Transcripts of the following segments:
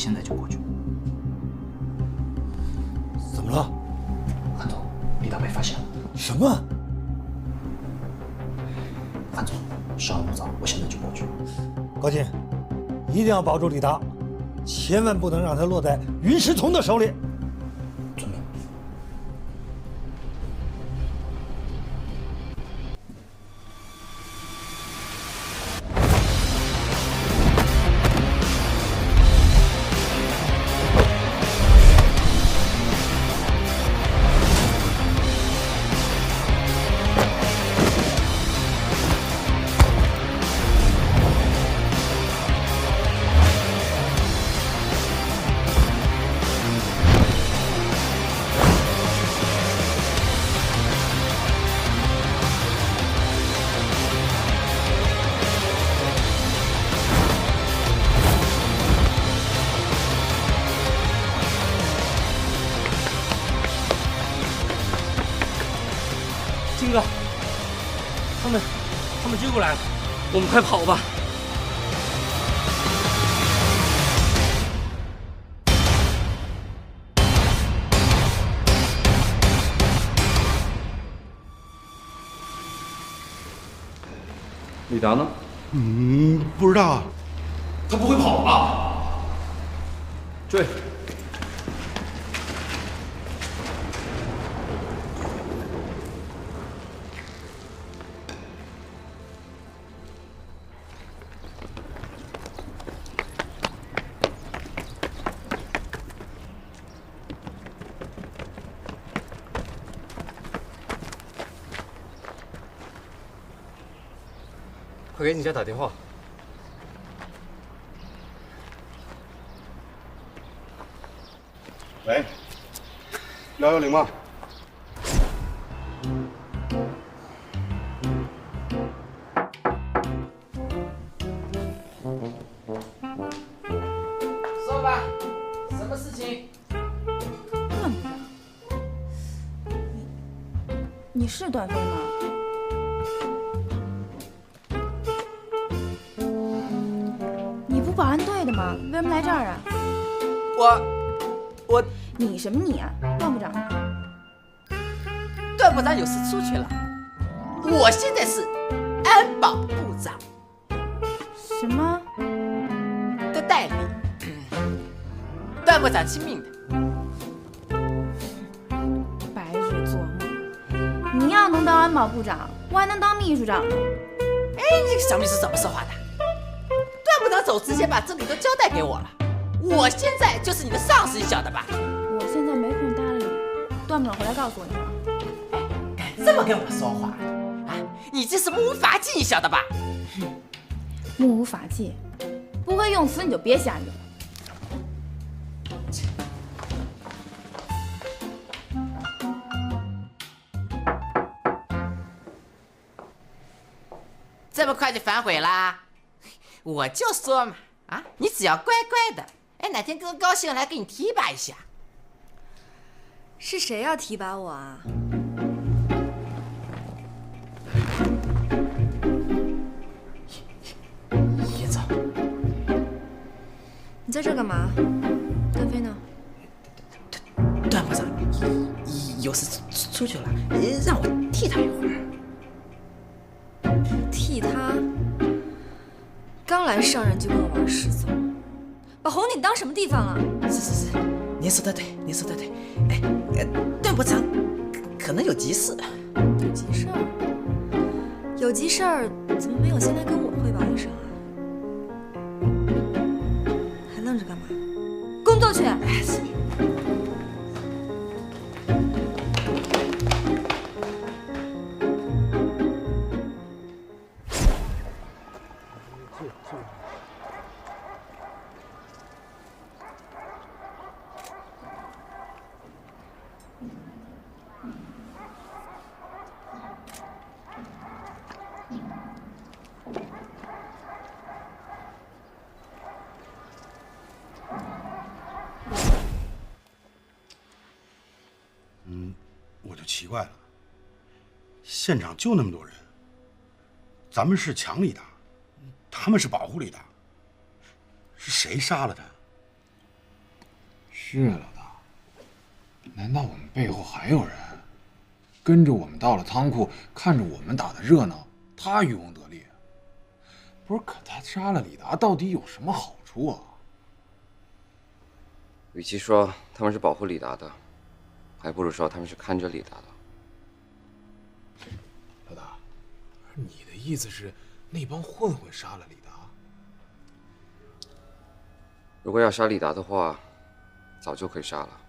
现在就过去。怎么了？韩总，李达被发现了。什么？韩总，稍安勿躁，我现在就过去。高进，一定要保住李达，千万不能让他落在云石聪的手里。遵命。金哥，他们追过来了，我们快跑吧！李达呢？不知道啊。他不会跑吧？追！快给你家打电话。喂，110吗？说吧，什么事情？段部长，你是段飞吗？你不保安队的吗？为什么来这儿啊？我，你什么你啊？段部长呢？段部长有事出去了，我现在是安保部长什么？的代理，段部长亲命的。白日做梦！你要能当安保部长，我还能当秘书长呢。哎，你个小秘书怎么说话的？段部长走之前把这里都交代给我了，我现在就是你的上司，你晓得吧？我现在没空搭理你，段部长回来告诉我你了。敢这么跟我说话啊？你这是目无法纪，你晓得吧？目无法纪，不会用词你就别瞎用。这么快就反悔啦？我就说嘛，啊，你只要乖乖的，哎，哪天哥高兴来给你提拔一下。是谁要提拔我啊？叶子，你在这干嘛？段飞呢？段部长有事出去了，让我替他一会儿。替他？刚来上任就跟我玩失踪，把红顶当什么地方了？是，您说的对，您说的对。哎，段部长可能有急事。有急事儿？有急事儿怎么没有先来跟我汇报一声啊？还愣着干嘛？工作去！哎，是。我就奇怪了，现场就那么多人，咱们是强力的，他们是保护力的，是谁杀了他？是老大，难道我们背后还有人跟着我们到了仓库，看着我们打的热闹，他渔翁得利？不是，可他杀了李达，到底有什么好处啊？与其说他们是保护李达的，还不如说他们是看着李达的。老大，你的意思是那帮混混杀了李达？如果要杀李达的话，早就可以杀了。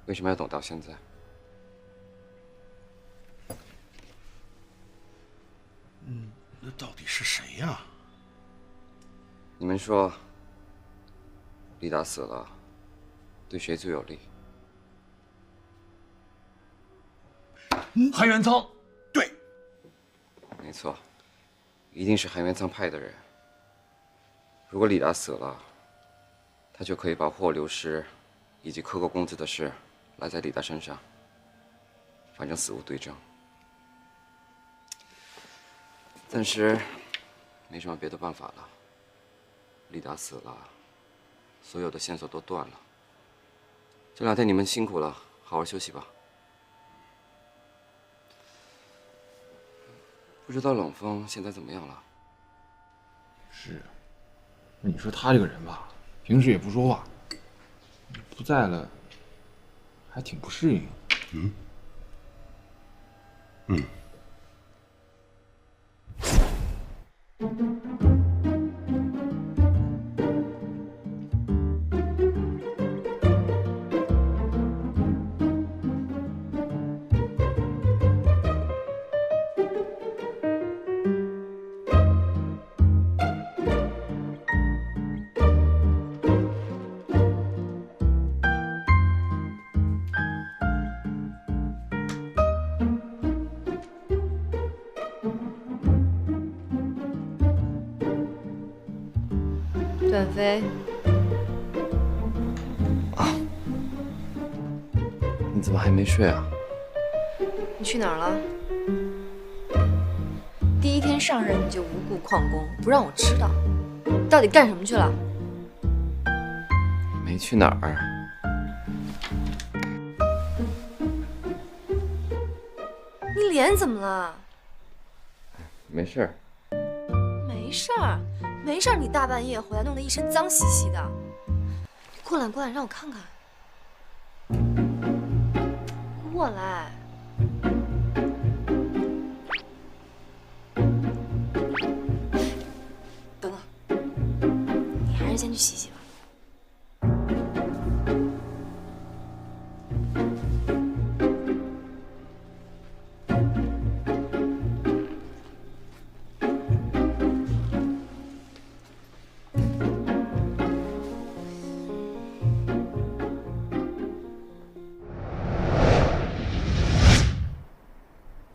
为什么要等到现在？那到底是谁呀？你们说，李达死了，对谁最有利？韩元仓，对，没错，一定是韩元仓派的人。如果李达死了，他就可以把货流失以及克扣工资的事赖在李达身上，反正死无对证。暂时没什么别的办法了。李达死了，所有的线索都断了。这2天你们辛苦了，好好休息吧。不知道冷风现在怎么样了？是，你说他这个人吧，平时也不说话，不在了，还挺不适应。段飞，你怎么还没睡啊？你去哪儿了？第1天上任你就无故旷工，不让我知道，到底干什么去了？没去哪儿。你脸怎么了？没事儿。没事儿，没事儿。你大半夜回来，弄得一身脏兮兮的。过来，过来，让我看看。过来。等等，你还是先去洗洗吧。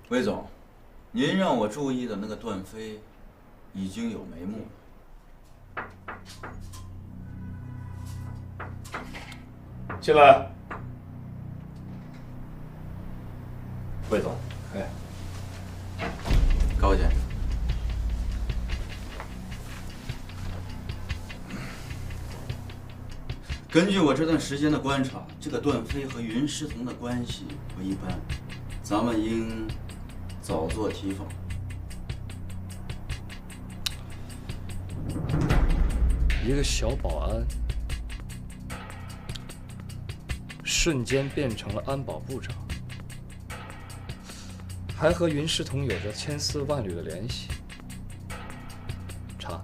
魏总，您让我注意的那个段飞，已经有眉目了。进来。魏总，高先生，根据我这段时间的观察，这个段飞和云师彤的关系不一般，咱们应早做提防。一个小保安，瞬间变成了安保部长，还和云师彤有着千丝万缕的联系。查，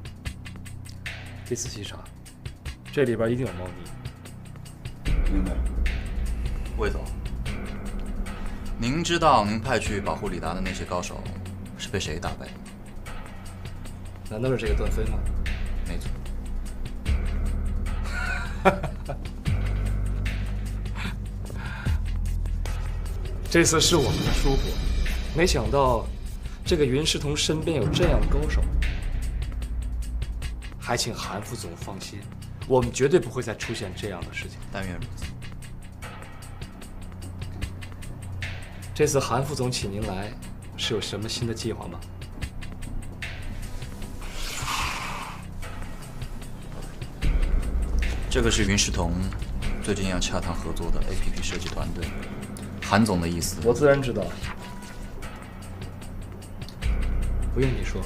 别仔细查，这里边一定有猫腻。明白。魏总，您知道您派去保护李达的那些高手是被谁打败的吗？难道是这个段飞吗？没错。这次是我们的疏忽，没想到这个云师彤身边有这样的高手，还请韩副总放心，我们绝对不会再出现这样的事情。但愿如此。这次韩副总请您来，是有什么新的计划吗？这这个是云世彤最近要洽谈合作的 APP 设计团队。韩总的意思，我自然知道，不用你说。